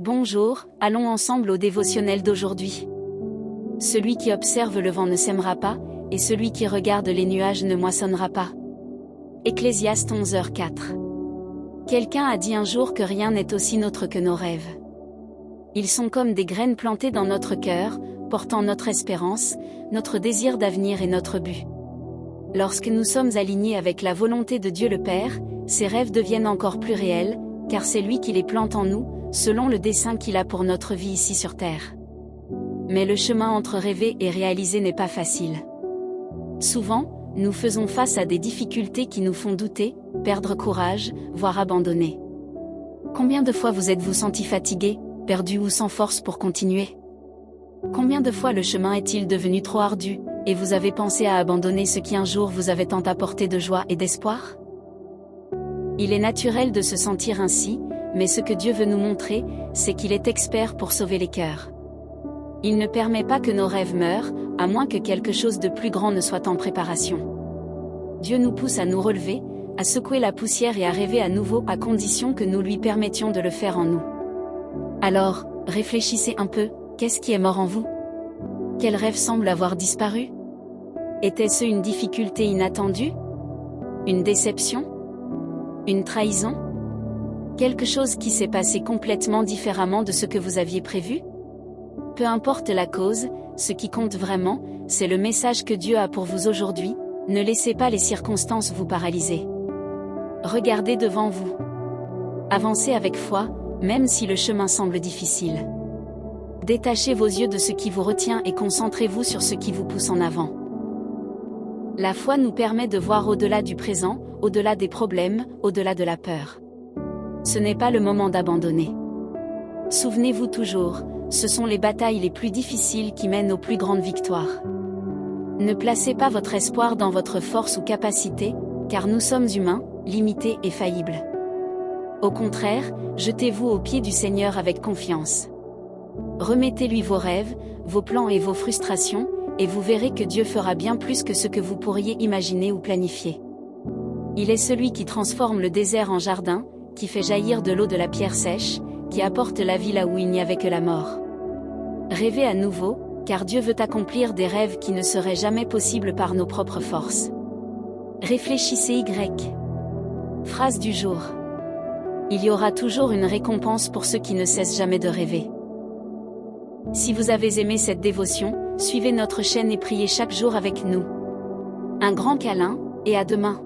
Bonjour, allons ensemble au dévotionnel d'aujourd'hui. Celui qui observe le vent ne sèmera pas, et celui qui regarde les nuages ne moissonnera pas. Ecclésiaste 11h04. Quelqu'un a dit un jour que rien n'est aussi nôtre que nos rêves. Ils sont comme des graines plantées dans notre cœur, portant notre espérance, notre désir d'avenir et notre but. Lorsque nous sommes alignés avec la volonté de Dieu le Père, ces rêves deviennent encore plus réels, car c'est lui qui les plante en nous, selon le dessein qu'il a pour notre vie ici sur Terre. Mais le chemin entre rêver et réaliser n'est pas facile. Souvent, nous faisons face à des difficultés qui nous font douter, perdre courage, voire abandonner. Combien de fois vous êtes-vous senti fatigué, perdu ou sans force pour continuer? Combien de fois le chemin est-il devenu trop ardu, et vous avez pensé à abandonner ce qui un jour vous avait tant apporté de joie et d'espoir? Il est naturel de se sentir ainsi, mais ce que Dieu veut nous montrer, c'est qu'il est expert pour sauver les cœurs. Il ne permet pas que nos rêves meurent, à moins que quelque chose de plus grand ne soit en préparation. Dieu nous pousse à nous relever, à secouer la poussière et à rêver à nouveau à condition que nous lui permettions de le faire en nous. Alors, réfléchissez un peu, qu'est-ce qui est mort en vous? Quel rêve semble avoir disparu? Était-ce une difficulté inattendue? Une déception? Une trahison? Quelque chose qui s'est passé complètement différemment de ce que vous aviez prévu? Peu importe la cause, ce qui compte vraiment, c'est le message que Dieu a pour vous aujourd'hui. Ne laissez pas les circonstances vous paralyser. Regardez devant vous. Avancez avec foi, même si le chemin semble difficile. Détachez vos yeux de ce qui vous retient et concentrez-vous sur ce qui vous pousse en avant. La foi nous permet de voir au-delà du présent, au-delà des problèmes, au-delà de la peur. Ce n'est pas le moment d'abandonner. Souvenez-vous toujours, ce sont les batailles les plus difficiles qui mènent aux plus grandes victoires. Ne placez pas votre espoir dans votre force ou capacité, car nous sommes humains, limités et faillibles. Au contraire, jetez-vous aux pieds du Seigneur avec confiance. Remettez-lui vos rêves, vos plans et vos frustrations, et vous verrez que Dieu fera bien plus que ce que vous pourriez imaginer ou planifier. Il est celui qui transforme le désert en jardin, qui fait jaillir de l'eau de la pierre sèche, qui apporte la vie là où il n'y avait que la mort. Rêvez à nouveau, car Dieu veut accomplir des rêves qui ne seraient jamais possibles par nos propres forces. Réfléchissez Y. Phrase du jour. Il y aura toujours une récompense pour ceux qui ne cessent jamais de rêver. Si vous avez aimé cette dévotion, suivez notre chaîne et priez chaque jour avec nous. Un grand câlin, et à demain.